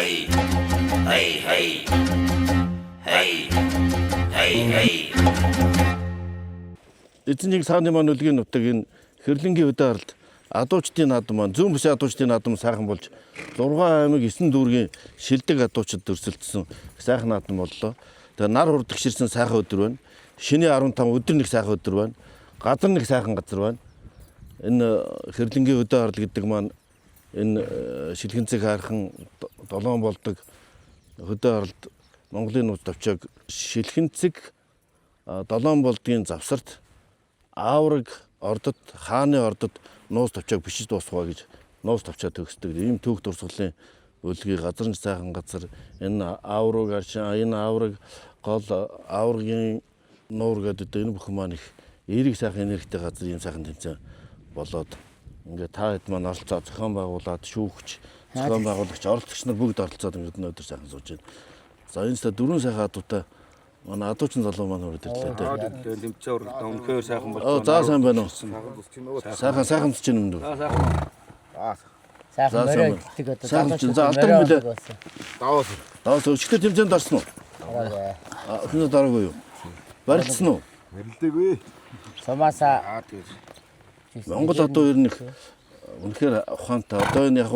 hey, hey, hey, hey, hey, hey. Эзнийг цааны маань үлгийн нутаг энэ Хэрлэнгийн хөдөө аралд адуучдын наадам маань зүүн бүсийн адуучдын наадам сайхан болж 6 аймаг 9 дүүргийн шилдэг адуучид өрсөлдсөн сайхан наадам боллоо. Тэгээ нар хурдгширсэн сайхан өдөр байна. Шинэ 15 өдөр нэг сайхан өдөр байна. Газар нэг сайхан газар байна. Энэ Хэрлэнгийн хөдөө арал гэдэг маань энэ шилхэнцэг хайрхан долоон болдог хөдөө аралд Монголын нууц тавчааг шилхэнцэг долоон болдгийн завсарт Аавраг ордод хааны ордод нууц тавчааг бичиж дуусгая гэж нууц тавчаа төгсдөг. Ийм түүх дурсгалын үлгий газар нь сайхан газар энэ Аавраг аршин энэ Аавраг гол Ааврагийн нуур гэдэг энэ бүхэн маань их эерэг сайхан энергитэй газар ийм сайхан тэмцээн болоод ингээд та хэд маань оролцоо зохион байгуулад шүүгч зохион байгуулагч оролцогч нар бүгд оролцоод ингээд өнөөдөр сайхан сууж байна. За энэ сая дөрвөн сайхан адуутай манай адуучин залуу маань өрөд ирлээ дээ. Тэмцээ уралдаа үнэхээр сайхан болж За сайн байна уу? Сайхан чинь юм дүү. Сайхан мөрөө гэдэг одоо сайхан чинь за алдан мөлөө. даваас. Даваас өчтөр тэмцээнд орсон уу? Хинэ дараагүй юу? Барилдсан уу? Барилдаагүй. Сумааса Монгол одоо ер нь их үнэхээр ухаантай. Одоо энэ яг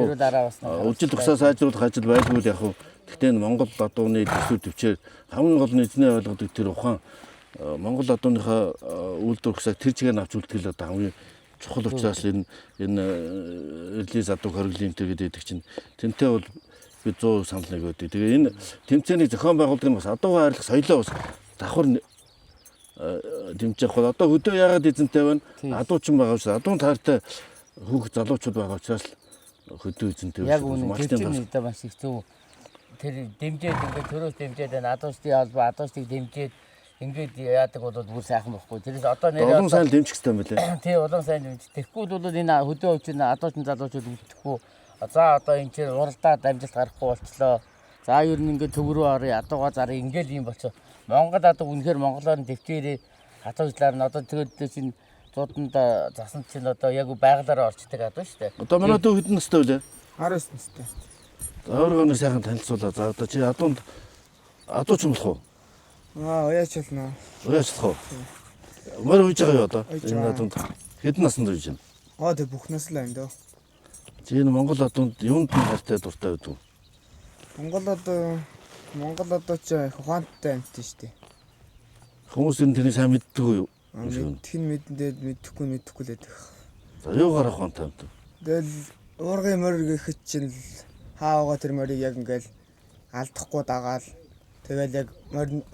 үжил тусаа сайжруулах ажил байлгүй л яг хуу. Гэхдээ энэ Монгол адууны төсөв төвчээр хамгийн гол нь эзний ойлгодог тэр ухаан Монгол адууныхаа үйлдвэр хөсөг тэр чигээр авч үлдэхэл одоо хамгийн чухал учраас энэ эрлиз адуу хориглийн тэр гэдэг чинь тэнтэй бол би 100% санал нэг өгдөг. Тэгээ энэ тэмцээний зохион байгуулалтын бас адуу хайрлах соёлоо бас давхар дэмжих бол одоо хөдөө яагаад эзэнтэй байна? Адуучин байгаа учраас адуун таартай хүүхд залуучууд байгаа учраас хөдөө эзэнтэй яг үнэн тэмцээний маш их зөв. Тэр дэмжээд ингээд төрөөс дэмжээд байна. Адуучдын албаа адуучдыг дэмжээд ингээд яадаг бол бүр сайхан байхгүй. Тэрээс одоо нэр олон сайн дэмжих хэрэгтэй юм билээ. Тий, олон сайн дэмжих. Тэгэхгүй бол энэ хөдөө хүчин адуучин залуучууд үлдэхгүй. За одоо энэ чинь уралдаад амжилт гарахгүй болчлоо. За ер нь ингээд төв рүү орё, адуугаа зарыг ингээд юм болчихо. Монгол адуу үнэхээр монголоор нь дэвтэрээ хатуучлаар нь одоо тэгээд чинь зууданда засан чинь одоо яг байгалаараа орчдөг адуу шүү дээ. Одоо манай дүү хэдэн настай вэ? 19 настай. Өөрөөр сайхан танилцуулаа. За одоо чи адуунд адууч болох уу? Уяачлаа. Уяачлах уу? Мөр үйж байгаа юу одоо? Энэ адуунд хэдэн наснд үйж байна? Тэг бүх наслаа юм дөө. Чи энэ Монгол адуунд юунд нь хайртай дуртай байдаг вэ? Монгол одоо ч ухаантай амт шүү дээ. Хүмүүс энэ тэрийг сайн мэддэг үү? Мэдэх нь мэдэхгүй л байдаг. За юугаар ухаантай амт? Тэгэл уургын мөр гэхэд чинь хаавга тэр морийг яг ингээл алдахгүй дагаал. Тэгэл яг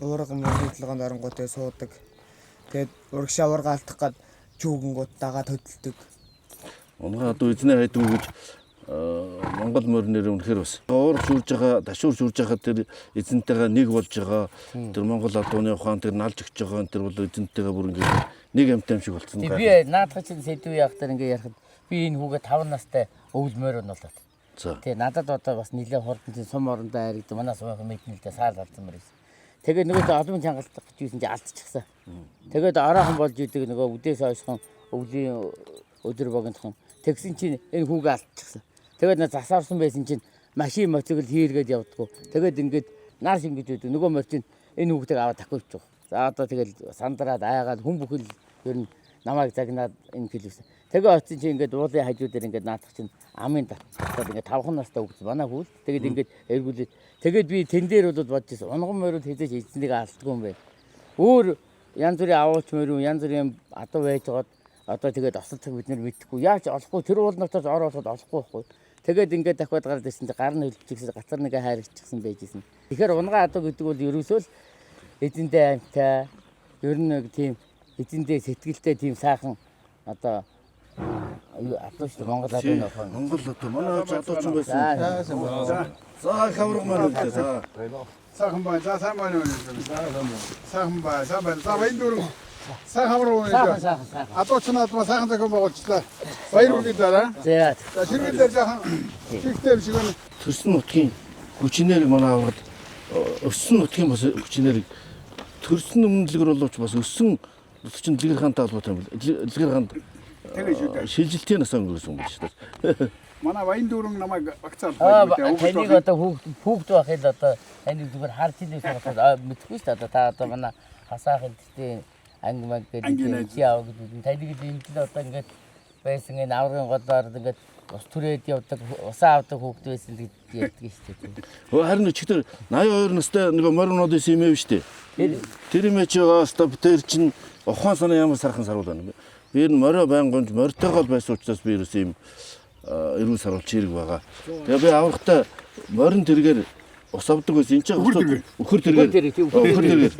уурга мөрийн толгойд оронгуудаа суудаг. Тэгээд урагшаа уурга алдах гад жүгэнгууд дагаад хөдөлдөг. Унгаа одоо эзнээ хайдаг гэж Монгол морнэр үнэхээр бас уурга шүрж байгаа, ташуур шүрж байгаа тэр эзэнтэйгээ нэг болж байгаа. Тэр Монгол адууны ухаан тэр налж өгч байгаа тэр бол эзэнтэйгээ бүр ингээд нэг амтай юм шиг болцсон. Би наадах чинь сэдвүү явах дээр ингээд ярихад би энэ хүүгээ 5 настай өвлмөр нь болоод. Тэгээ надад одоо бас нэлээ хурдан сум орондоо хайрагд манай сумын мэднэлдээ саал алдсан мөр байсан. Тэгээд нөгөө олон чангалдах гэж юусэн чи алдчихсан. Тэгээд ороохон болж идэг нөгөө үдээс ойшхон өвлийн өдөр богинохон тэгсэн чинь энэ хүүгээ алдчихсан. Тэгээд на засаарсан байсан чинь машин моцогл хийргээд явдггүй. Тэгээд ингээд нар шингэж өгдөг. Нөгөө мөр чинь энэ хүүхдийг аваад тахиж байгаа. За одоо тэгэл сандраад айгаад хүн бүхэл ер нь намайг загнаад энэ хэлвсэн. Тэгээ очсон чи ингээд уулын хажуу дээр ингээд наадах чинь амын татаад ингээд 5 настай хүүхд манай хүүл. Тэгээд ингээд эргүүлээд тэгээд би тэн дээр бол бодож байсан. Унган морид хэзээ эзнийг алддаггүй юм бэ. Өөр янз бүрийн авууч мөрөө янз бүрийн адуу байж байгаад одоо тэгээд осолцог бид нар мэдхгүй. Яаж олохгүй тэр уул нутаас ороосод олохгүй байхгүй. Тэгээд ингээд дахиад гараад ирсэн чи гар нь хөлчихсэн гацар нэгэ хайрчихсан байжсэн. Тэгэхээр унгаа адуу гэдэг бол ерөөсөө л эзэндээ амтай ер нь нэг тийм эзэндээ сэтгэлтэй тийм сайхан одоо атууч Монгол адуу нөх. Монгол адуу манай адуучин байсан. За хавраг маань үлдээ. За. Сайхан бай. За сайн байна уу? Сайхан бай. Сайн байна. За баян дөрөв. Сайхан хавраг уу? Адуучнаад маа сайхан зохион байгуулчлаа. Баяр үргэлж дараа. За. За ширгэлээр жаахан чигтэй шиг байна. Төрсөн нутгийн хүчнээр манай аваад өссөн нутгийн бас хүчнээр төрсөн өмнөлгөр боловч бас өссөн нутгийн дэлгэр хаантай холбоотой юм. Дэлгэр хаанд шилжилтийн нас өнгөрсөн юм байна шүү дээ. Манай баян дүүрэн намайг багцаал таныг одоо хүүхд байхад одоо таныг зүгээр харж илээс бодоод мэдхгүй шүү дээ. Одоо та одоо манай хасаахын гэхдээ анги маг гэдэг чи аав гэдэг таныг энд л одоо ингээд байсан энэ аврагын голоор ингээд ус түрээд явдаг усаа авдаг хүүхд байсан гэж ярьдаг шүү дээ. Харин өчигдөр 82 настай нөгөө моринууд исэн юм ээ шүү дээ. Тэр юм чи стоп тэр чин ухаан санаа ямар сархан саруул байна. Би энэ морио байнгонж морьтойгоо байсан учраас би ерөөс юм эрүүл саруулч хэрэг байгаа. Тэгээ би аврахтаа морин тэргээр ус авдаг байсан. Энд чинь өхөр тэргээс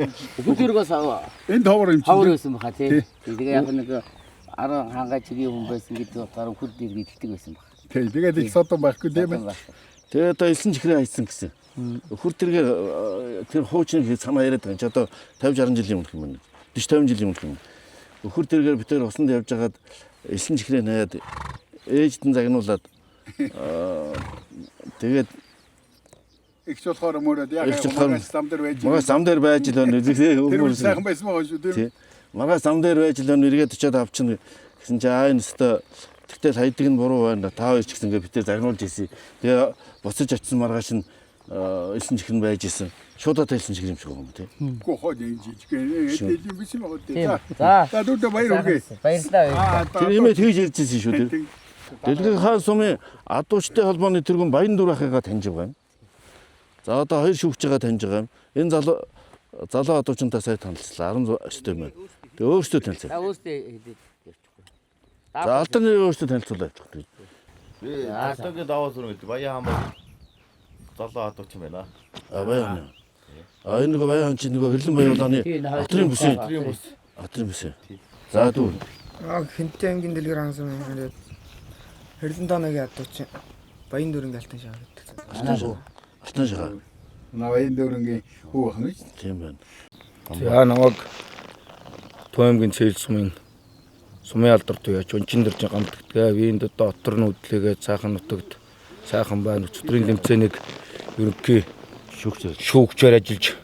энэ товор юм хавар байсан баха тий. Тэгээ яг нэг 10 хангаа чигийн хүн байсан гэдэг утгаар өхөр дэрэг иддэг байсан баха. тий. Тэгээд их содон байхгүй тийм ээ. тэгээ одоо элсэн чихрээ хайсан гэсэн. Өхөр тэргээр тэр хуучин санаа яриад байгаа. Чи одоо 50 60 жилийн өмнөх юм байна. 40 50 жилийн өмнөх юм. Өхөр тэргээр бид тэр усанд явж хагаад элсэн чихрээ наяад ээждэн загнуулаад тэгээд ихч болохоор мөрөд яг зам дээр байж. Магаас зам дээр байж л өн Тэр сайхан байсан байгаа шүү тийм. Магаас зам дээр байж л өн эргээд очиад авчихна гэсэн чи энэ өстө тэгтэл хайдаг нь буруу байна. Та хоёр ч гэсэн ингээд битээ загнуулж ирсэн. Тэгээ буцаж очисон маргааш нь элсэн чихрэн байж исэн. Шуудаа хэлсэн чихэр юм шиг байгаа юм тий. Гоо хоо жижиг ээ юм биш юм аа тий. За дүүтэ баяр үгүй. баярлалаа. Тэр имээ тэгж ярьжсэн шүү дээ. Дэлгэн хаан сумын адуучтай холбооны тэргүүн баян дүр ахыгаа таньж байгаа юм. За одоо хоёр шүүгч байгаа таньж байгаа юм. Энэ залуу адуучтай сая танилцлаа 19 байна. Тэгээ өөрсдөө танилцсан. Өөртөө хэлээд явчихгүй. За алдарны өөрсдөө танилцуулаад явчих. Би ардгийн даваа сүрэн гэдэг баян хаан залуу адууч юм байна. Баян. Энэ нэг баян чи нэг хэрлэн баяуулааны атрын бүсээ. Атрын бүсээ. За дүү. Хинтээ ангийн дэлгэр хансан юм. Хэрлэн дооногийн адууч баян дөрөнгө алтан шаа гэдэг. Алтан шаа. Баян дөрөнгөний хүү ах нь. Тийм байна. За намайг Туамгийн цээл сумын алдар туяач өнчин дэрж гамддаг. Винд одоо отор нүдлээгээ цаахан нутагт сайхан байна. Өчигдрийн тэмцээнийг ерөнхий шүүгчээр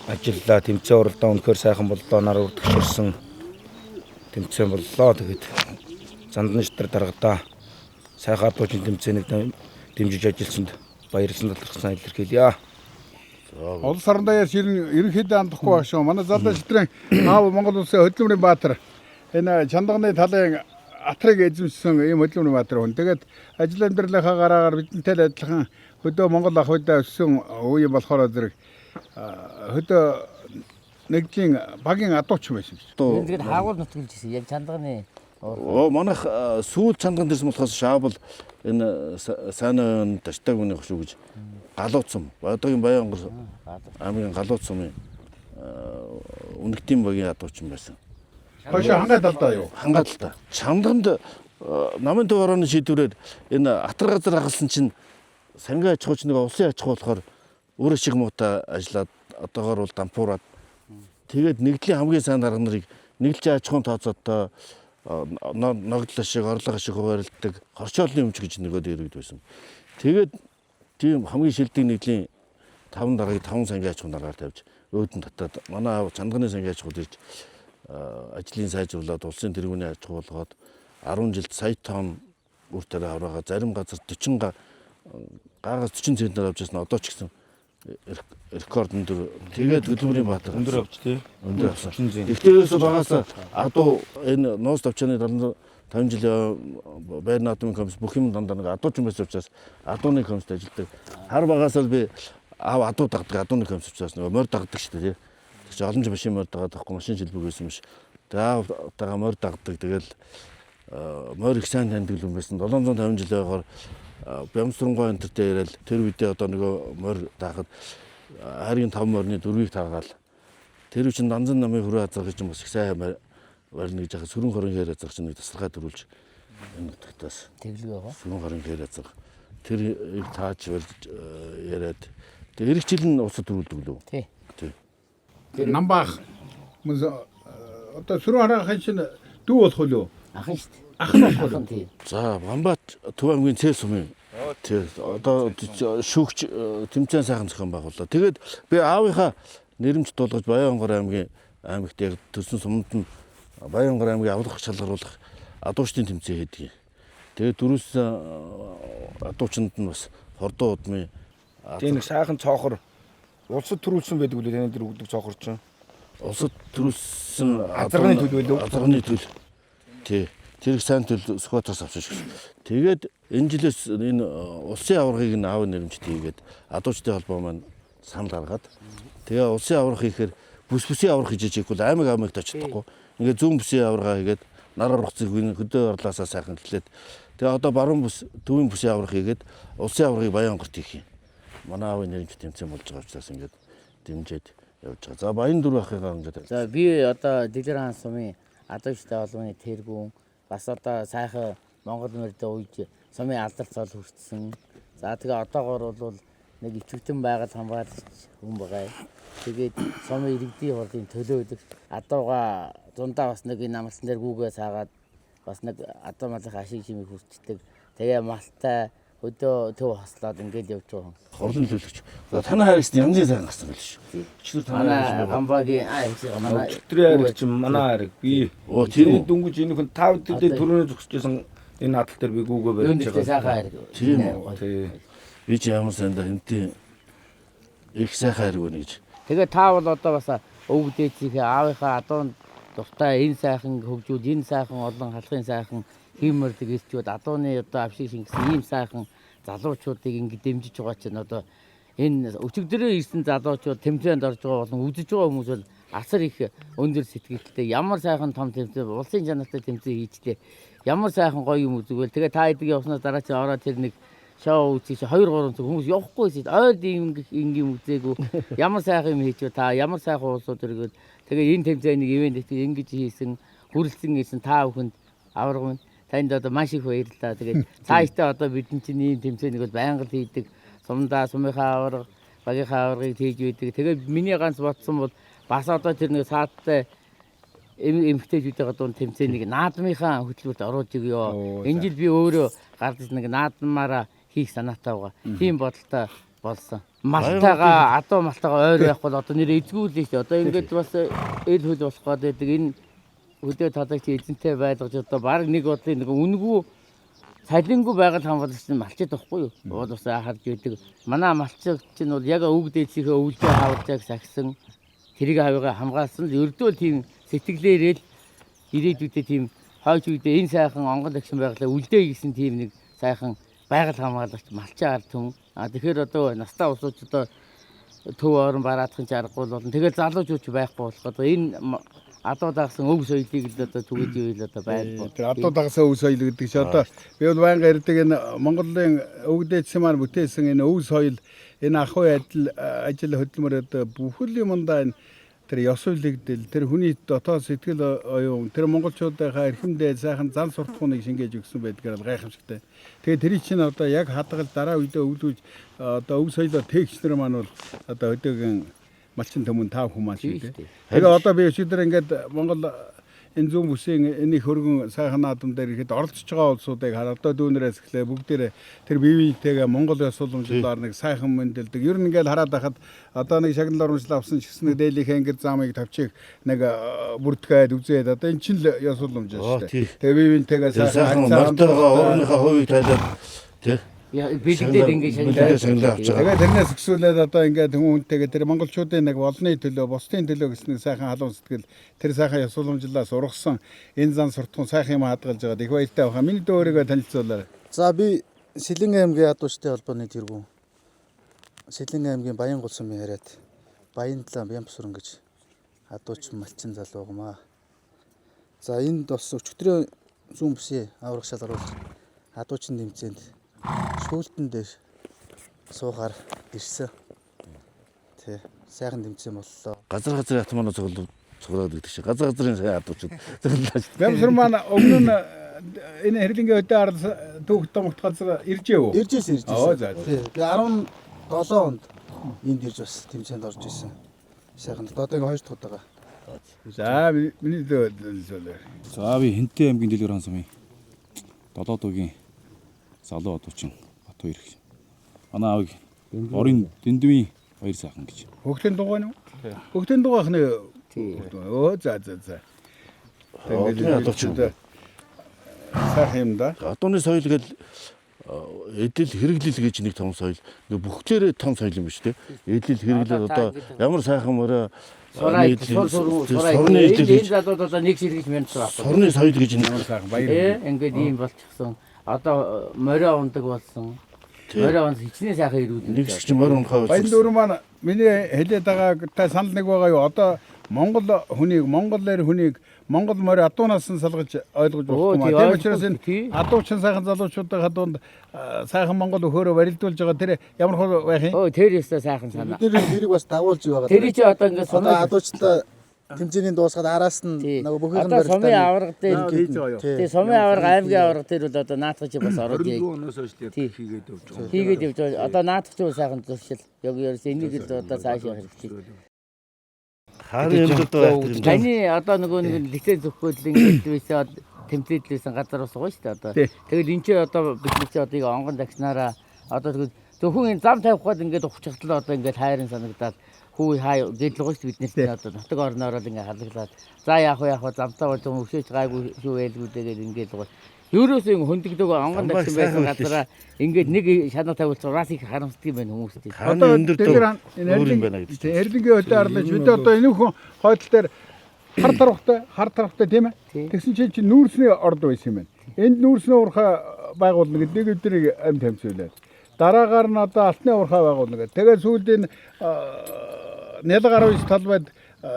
ажиллаа. Тэмцээн уралдаан үнэхээр сайхан боллоо. Нар үрдэгшэрсэн тэмцээн боллоо. Тэгээд Зандан шидар даргадаа сайхан адуучин тэмцээнийг дэмжиж ажилласанд баярлсан талархсан илэрхийлье. Олон сарн даяар ерөнхийдөө андахгүй байх шүү. Манай залуу шидрэн аав Монгол улсын хөдөлмөрийн баатар энэ чандагны талын атрыг эзэмшсэн ийм хөдөлмөрийн баатар хүн. Тэгээд ажил амьдралынхаа гараагаар бидэнтэй адилхан хөдөө Монгол ах үедээ өссөн үе болохоор зэрэг хөдөө нэгдлийн багийн адууч байсан шүү. Тэгээд хаагуул нутгалж ирсэн. Яг чандганы Манайх сүүл чанган дэрсэн болохоос шаабал энэ сайн таштаг үний хөшөө гэж галууцсан. Одоогийн Баянгор аймгийн галууцсан үнэгтийн багийн адуучин байсан. Хойш хангаадалдаа юу? Хангаадалдаа. Чамдганд намын төв орооны шийдвэрээр энэ атар газар хагалсан чинь сангийн аж ахуйч нэг улсын аж ахуй болохоор өөрөө шиг муутай ажиллаад одоогоор бол дампуураад тэгээд нэгдлийн хамгийн сайн дарга нарыг нэгдлийн аж ахуйн тооцоодоо ногдлоо шиг орлого шиг хуваарлдаг хорчоолны өмч гэж нөгөөд ирээд байсан. Тэгээд тийм хамгийн шилдэг нэгдлийн 5 даргаыг 5 сангийн аж ахуйн даргаар тавьж өөдөн татаад манай аав чандганы сангийн аж ахуйд ирж ажлын сайжруулаад улсын тэргүүний аж ахуй болгоод 10 жилд сая тонн үр тариа авраагаа зарим газар 40 гаагаас 40 центнер авч ясна одоо ч гэсэн рекорд өндөр. Тэгээд хөдөлмөрийн баатар Өндөр авч тий. өндөр авсан. Ихтэрээс багаас адуу энэ нуус тавчааны 50 жилийн байр наадмын комисс бүх юм дандаа нэг адууч юм байсан учраас адууны комиссд ажилладаг. Хар багаас л би аав адуу дагдаг адууны комисс учраас нөгөө морь дагдаг шүү дээ. Тэг чи олон жил машин морь дагаад авахгүй машин жилбэг байсан биш. Тэг аав тагаа морь дагдаг. Тэгэл морь их сайн таньдаг юм байсан. 750 жилийн хойгоор Бямсрангой энтертэй яриад тэр үедээ одоо нөгөө морь даахад харийн 5 морины 4-ийг таагаал. Тэр үчин данзан намын хүрээ азар гэж бас их сайн барьна гэж яхаа сүрэн хорон хээр азар чинь нэг тасалгаа төрүүлж энэ нутагтаас тэглэг байгаа. сүрэн хорон хээр азар тэрийг тааж барьж яриад тэр эх жил нь усад төрүүлдэг лөө. Тий. Намбаах одоо сүрэн харахын чинь дүү болох уу? Ахын шүү дээ. Ах нь болох уу? Тий. За Бамбат Төв аймгийн Цэс сумын тэр одоо шүүгч тэмцээн сайхан зохион байгууллаа. Тэгээд би аавынхаа нэрмж дуулгаж Баянгор аймгийн аймагт яг төрсөн суманд нь Баянгор аймгийн авлах шалгаруулах адуучдын тэмцээн хийдэг. Тэгээ дөрөс адуучинд нь бас хордоо удмын Тийм нэг сайхан цоохор улсад төрүүлсэн байдаг үлээ таны дээр өгдөг цоохор чинь. улсад төрүүлсэн Азарганы төлөв лөө. Азарганы төлөв. Тий. Тэр их сайн төлөв Скватраас авчих шээ. Тэгээд энэ жилээс энэ улсын аваргыг нь аав нэрмжтэй хийгээд адуучдын холбоо маань санал гаргаад тэгээ улсын аварга хийхээр бүсийн аварга хийж ижиггүй аймагт очихгүй. Ингээ зүүн бүсийн аварга хийгээд нар ургацыг хөдөө орлоосаа сайхан эхлээд тэгээ одоо баруун бүс төвийн бүсийн аварга хийгээд улсын аваргыг Баянгорт хийх юм. Манай аавын нэрмж тэмцээн болж байгаа учраас ингээд дэмжиж явж байгаа. За Баян дөрөв ахыгаа ингээд. За би одоо Дэлгэр хаан сумын адуучтай холбооны тэргүүн бас одоо сайхан Монгол морьтой ууж сумын алдарт цол хүртсэн. За тэгээ одоогоор бол нэг ичвэтэн байгаль хамгаалагч хүн байгаа. Тэгээд сумын иргэдийн хурлын төлөө өгдөг. Адууга дундаа бас нэг энэ амлалтан дээр гүүгээ саагаад бас нэг адуу малын ашиг чимийг хүртдэг. Тэгээ малтай өдөө төв хослоод ингээд явж байгаа. Хорлон төлөвч. За танай хайрс янзын сайн гарсан байл шүү. Өчтөр танай хамбагийн манай Өчтөрийн хайр чинь манай хайр. Би Оо тийм үү. дүнгиж энэ хүн 5 дээр төрөний зогсчихсан энэ хатал дээр би гүүгээ барьж Өндөрлөө байгаа. сайхан хайр. Тийм үү. Тий. Би ч ямар сайн да энтэй их сайхан хайрг өгнө гэж. Тэгээ та бол одоо бас өвөг дээдсийнхээ аавынхаа адуунд дуртай энэ сайхан хөгжүүд, энэ сайхан олон халахын сайхан хиймэрдэг ирчүүд, адууны одоо авшиг шингэсэн ийм сайхан залуучуудыг ингэ дэмжиж байгаа чинь одоо энэ өчигдрөө ирсэн залуучууд тэмцээнд орж байгаа болон үзэж байгаа хүмүүс бол асар их өндөр сэтгэлтэй ямар сайхан том тэмцээн улсын чанартай тэмцээн хийжлээ. Ямар сайхан гоё юм үзвэл тэгээ та эдэг явснаас дараа чи ороод тэр нэг шоу үзчих 2 3 цаг хүмүүс явахгүй шээ. Ойд ингийн үзээгүй. Ямар сайхан юм хийчихв та ямар сайхан уусууд өргөд тэгээ энэ тэмцээнийг ивент ингэж хийсэн хүрэлцэн гэсэн та бүхэнд аварга минь танд одоо маш их баярлалаа. Тэгээд цаашдаа одоо бидний чинь ийм тэмцээнийг бол байнга л хийдэг. Сумдаа сумынхаа аварга, багийнхаа аваргыг хийж үйдэг. Тэгээд миний ганц бодсон бол бас одоо тэр нэг саадтай эмгтээчүүдийн дунд тэмцээнийг наадмынхаа хөтөлбөрт оруулж өгөө. Энэ жил би өөрөө гардаж нэг наадмаараа хийх санаатай байгаа. Тийм бодолтой болсон. Малтайгаа адуу малтайгаа ойр явах бол одоо нэр эзгүүлээ шүү. Одоо ингээд бас эл хөл болох гээд байдаг. Энэ хөдөө талагч эзэнтэй байлгаж одоо баг нэг бодлын нэг үнгүй цалингүй байгаль хамгаалагч нь малчид байхгүй юу? Уул бас харж байдаг. Манай малчид чинь бол яг өвөг дээдсийнхээ өвлдөө хаварчааг сахисан тэрийг хавьгаа хамгаалсан л ердөөл тийм сэтгэлээрээ л ирээдүйдээ тийм хойч үедээ энэ сайхан онгон агшин байгалаа үлдээ гэсэн тийм нэг сайхан байгаль хамгаалагч малчаа ард түмэн. Тэгэхээр одоо настаа усууч одоо төв орон бараадахын чаргагүй болно. Тэгээд залуучууч байхгүй болох одоо энэ адуу дагсан өв соёлыг л одоо түгэж ивэл одоо байхгүй. Тэр адуу дагсан өв соёл гэдэг чинь одоо би бол байнга ярьдаг энэ Монголын өвгдээдсэн маань бүтээсэн энэ өв соёл энэ ах уй ажил хөдөлмөр одоо бүхэл юмдаа энэ тэр ёс үйлдэл тэр хүний дотоод сэтгэл оюун тэр монголчуудынхаа эрхэмдээ сайхан зан суртахууныг шингээж өгсөн байдгаар гайхамшигтай. Тэгээд тэр чинь одоо яг хадгалж дараа үедээ өвлөж одоо өв соёлоо тээгчнэр маань бол одоо өдөөгийн малчин төмөн тав хүмүүс шүү дээ. Тэгээ одоо би өчигдөр ингээд Монгол энэ зүүн бүсийн энэ их хөргөн сайхан наадам дээр ихэд оролцож байгаа улсуудыг хараад одоо дүүнерээс эхлээ бүгдээрээ тэр бивийтэйгээ Монгол ёс уламжлалаар нэг сайхан мэндэлдэг. Ер нь ингээд хараад байхад одоо нэг шагнал урамжлал авсан ч гэсэн нэг дээлийнхээ ингээд замыг тавьчих нэг бүрдгээд үзээд одоо энэ чинь л ёс уламжлал шүү дээ. Тэгээ бивийтэйгээ сайхан мартагаа өөрийнхөө хувийг тайлаад тий бэлдээд ингээд шагналаа авч байгаа. Тэгээ тэрнээс өксүүлээд одоо ингээд хүмүүнтэйгээ тэр монголчуудын нэг волны төлөө, бусдын төлөө гэсэн сайхан халуун сэтгэл тэр сайхан ёс уламжлалаас ургасан энэ зан суртахуун сайхан юм хадгалж байгаад их баяртай байна. Миний дөө өөрийгөө танилцуулаарай. За би Сэлэн аймгийн адуучтай холбооны тэргүүн. Сэлэн аймгийн Баянгол сумын хараад Баяндлаа Бямбсүрэн гэж адууч малчин залуу гомаа. За энд бас өчигдрөө зүүн бүсийн аврах шалгаруулж адуучин тэмцээнд шүүлтэн дээр суухаар ирсэн. Тэ сайхан тэмцээн боллоо. Газар ятмаа цуглаад гэдэг чинь газар газрын сайн адуучууд цуглаад. Бямсүр маань өмнө нь энэ хэрлэнгийн өдөө ард түүх домогт газар иржээ үү? Иржсэн. Оо за. Тий. Би 17 онд энд ирж бас тэмцээнд орж исэн. Сайхан одоо ингээ 2 дахь удаага. За миний дөө танилцуулаарай. За би Хэнтэй аймгийн Дэлгэр хаан сумын 7 дугийн залуу адуучин Батбаяр гэх. Манай аавыг орын дэндвийн баяр сайхан гэж. Хөгтөнд дугаа нь үү? Хөгтөнд дугаахны. Оо за. Тэгээд адуучин сайхан юм да. Адууны соёл гэж эдэл хэрэглэл гэж нэг том соёл. Ингээ бүхлээрээ том соёл юм биш үү? Эдэл хэрэглэл одоо ямар сайхан мөрөө Сурны энэ залууд одоо нэг сэргийж мянц байна. Сурны соёл гэж нэг Сайхан баяр. Ингээд ийм болчихсон. Одоо морио ундаг болсон. Морио унс хичнээн сайхан ирүүлдэг. нэг шиг чинь морь унахаа Баян дүүр маань миний хэлээд байгаа та санал нэг байгаа юу? Одоо Монгол хүнийг Монгол морь адуунаас нь салгаж ойлгож болохгүй маа. Тийм учраас энэ адуучин сайхан залуучуудын хадуунд сайхан Монгол өхөөрөө барилдуулж байгаа тэр ямар хөө байх юм? Тэр ёстой сайхан санаа. Бид нэрийг бас дагуулж байгаа. Тэр чи одоо ингээд Одоо адуучтай тэмцээний дуусгаад араас нь нөгөө бүхэл одоо сумын аварга дээр Хийж байгаа юу? тий сумын аварга аймгийн аварга дээр бол одоо наадах чи бас ороод Өнөөс хойш хийгээд явж байгаа. хийгээд явж байгаа. Одоо наадах чи сайхан зуршил. Яг ерөөс энийг л одоо цаашаа хэрэгтэй. Харин юмд байдаг. Таны одоо нөгөө нэг лиценз өгөхөд ингээд байсан темплейтлсэн газар ус байгаа шүү дээ одоо. Тэгэл энэ ч одоо бид нар ч одоо ಈಗ онгон загснараа одоо тэгэл зөвхөн энэ зам тавих гээд ингээд ухчихлаа одоо ингээд хайрын санагдаад хүү хаа гэдэл байгаа шүү бид нарт одоо нутаг орноороо ингээд халаглаад за яах вэ замтаа бол өшөөж гайгүй шүү байлгүйдээгээд ингээд байгаа. Ерөөсөө ингэ хөндөгдөг онгон загсан байсан газараа ингээд нэг шанаа тавьуулцгаас их харамсдаг юм байна хүмүүст. Одоо өндөр энэ эрлэнгийн хөдөө арлаж бид одоо энэ хүн хойдол дээр хар тархтай тийм ээ. Тэгсэн чинь нүүрсний орд байсан юм байна. Энд нүүрсний уурхай байгуулна гэдэг нэг өдрийг амь тамцуулаад. Дараагаар нь одоо алтны уурхай байгуулна гэдэг. Тэгээд сүүлд энэ нялга 19 талбайд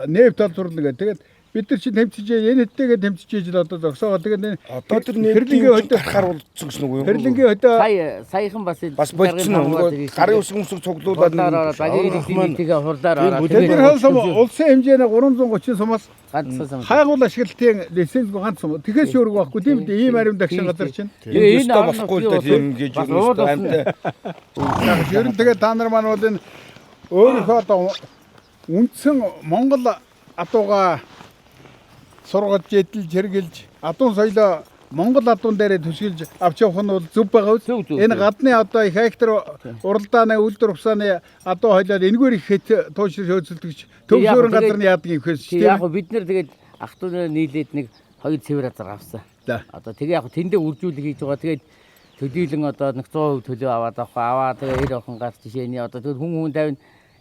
нефт талбарлна гэдэг. Тэгээд бид нар чинь тэмцэж энэттэйгээ тэмцэж л одоо зогсоогоо. Тэгээд Одоо тэр нэрлэнгийн хөдөө гарахаар болцсон гэсэн үг юу? Хэрлэнгийн хөдөө Саяхан бас болцсон нөгөө гарын үсгэмсэг цуглуулад тэгээ хурдаар ороод тэр хол улсын хэмжээний 330 сумаас ганцсан. хайгуул ашиглалтын лицензгүй ганц сум. Тэгэхээс шүүрэг байхгүй тийм үү? Ийм ариун дагшин газар чинь. Тэгээ энэ болохгүй л дээ юм гэж юу амтай. Ер нь тэгээ та нар маань бол энэ өөрийнхөө одоо үндсэн Монгол адууга сургаж, эдэлж, хэрглэж, адуун соёлоо Монгол адуун дээрээ төсгөлж авч явах нь бол зөв байгаа үү? Энэ гадны одоо их хектар уралдааны үлдэр усааны адуу хойлоод энэгээр их хэт туушрж хөөцөлдөгч төвлөрөн газар нь яадаг юм хөөс тийм. Яг бид нар тэгээд ах トゥ нэр нийлээд нэг 2 цэвэр газар авсан. Одоо тэгээ яг тэндээ үржүүлэг хийж байгаа. Тэгээд төдийлөн одоо нэг 100% төлөө аваад аваа тэгээ 90 охин гарч жишээний одоо тэгээд хүн 50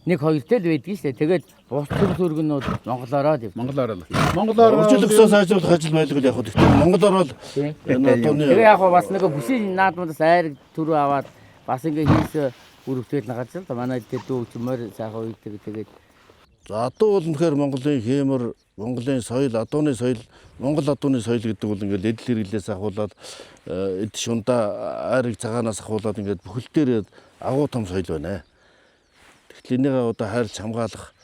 нэг хоёртой л байдаг шүү дээ. Тэгээд бус сүргэнүүд Монголоор л Монголоор урьдчилан сайжруулах ажил байлгүй яг хөө. Гэхдээ Монголоор л энэ одооны тэгээ яг бас нэг бүсийн наадмаас айр төрөө аваад бас ингээ хийс үргэлжлэл нагаж л манай дээр дүү чимээр сайхан үйдэг тэгээд адуу бол үнэхээр Монголын хэмэр, Монголын соёл, адууны соёл, Монгол адууны соёл гэдэг бол ингээд эдэл хэрэглээс ахуулаад эд шундаа айрыг цагаанаас ахуулаад ингээд бүхэл дээр агуу том соёл байна. Тэгэхээр энийг одоо хайрлж хамгаалах,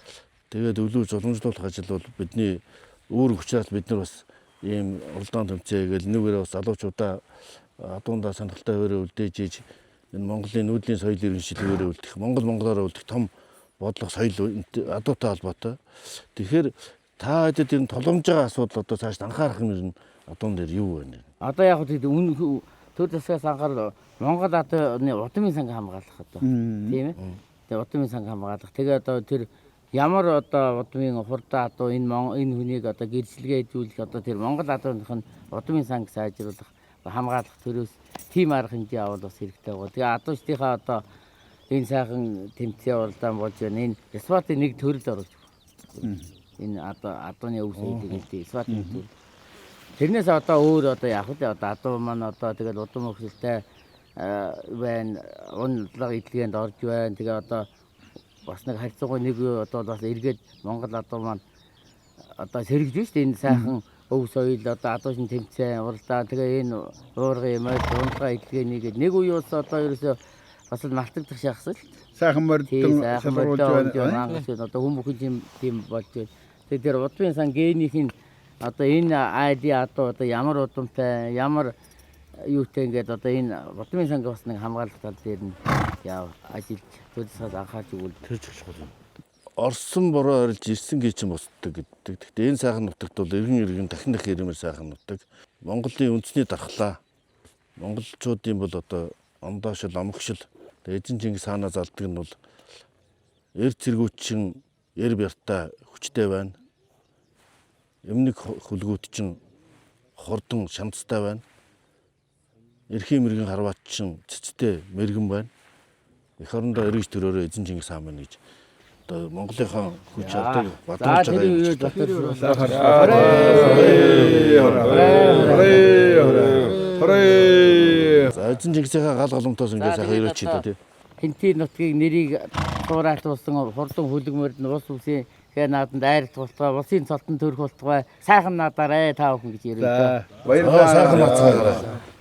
тэгээд өлөвж уламжлуулах ажил бол бидний өөр хүчээр бид нар бас ийм уралдаан тэмцээгээл нэгээрээ бас залуучуудаа адуундаа сонирхолтой хөрөө үлдээж ийж энэ Монголын нүүдлийн соёл иргэншилгээрээ үлдэх, монголоор үлдэх том бодлого соёл адуутай холбоотой. Тэгэхээр та хэдэд энэ тулгамж байгаа асуудал одоо цааш анхаарах юм адуун дээр юу вэ? Одоо яг үн төр засгаас анхаарал Монгол адууны удмын санг хамгаалах одоо тийм ээ. Тэгээ удмын санг хамгаалах. Тэгээ одоо тэр ямар одоо удмын хурдан адуу энэ хүнийг одоо гэрчлэгээ хийжүүлэх одоо тэр Монгол адууных нь удмын санг сайжруулах хамгаалах төрөөс тийм арга хэмжээ авал бас хэрэгтэй байгаа. Тэгээ адуучдынхаа одоо энэ сайхан тэмцээн уралдаан болж байна. Энэ спортын нэг төрөл оруулж байна. Энэ адууны өв соёлыг гэдэг спортын төрөл. Тэрнээс одоо өөр одоо яг л одоо адуу маань одоо тэгэл удам хөвсөлтэй байна. Унлага идэлгээнд орж байна. Тэгээ одоо бас нэг харьцангуй нэг одоо бас эргээд Монгол адуу маань одоо сэргэж байна шүү дээ. Энэ сайхан өв соёл одоо адуушин тэмцээн уралдаан тэгээ энэ уургын юм унлага идэлгээнийг нэг үе бас одоо ерөөсөө бас л мартагдах шахсал. Сайхан мордон шалруулж байна. Одоо хүн бүхэн тийм болж байна. Тэгээд тэр удмын сан генийх нь одоо энэ ID адуу одоо ямар удамтай ямар юутай ингээд одоо энэ удмын санг бас нэг хамгаалах тал дээр нь яав ажиллаж төлөвлөсөд анхаарч өгвөл тэр ч болох юм. Орсон бороо орилж ирсэн гээ чин босддог гэдэг. Гэхдээ энэ сайхан нутагт бол эргэн дахин ирмээр сайхан нутаг. Монголын үндэсний дархлаа. Монголчуудын бол одоо ондоошил, омгшил, эзэн Чингис хаанаа залдаг нь бол эр цэргүүчин, эр бяртаа хүчтэй байна. Өмнөг хөлгүүд чинь хурдан шанцтай байна. эрхийн мэргийн харваатчин цэцтэй мэргэн байна. Эх орондоо эргэж төрөөрөө эзэн Чингис хаан байна гэж одоо Монголынхаа хүч чаддаг бадруулж байгаа. За эзэн Чингисийнхаа гал голомтоос ингээд сайхан ирээч чи дээ. Хинтийн нутгийг нэрийг суурайлуулсан хурлан хүлэгмөрд нь ус үсийн гээ нааданд айрт болтгой, улсын цолтон төрөх болтгой, сайхан надаарай та бүхэн гэж ирээ. Баярлалаа. Сайхан нацгаараа.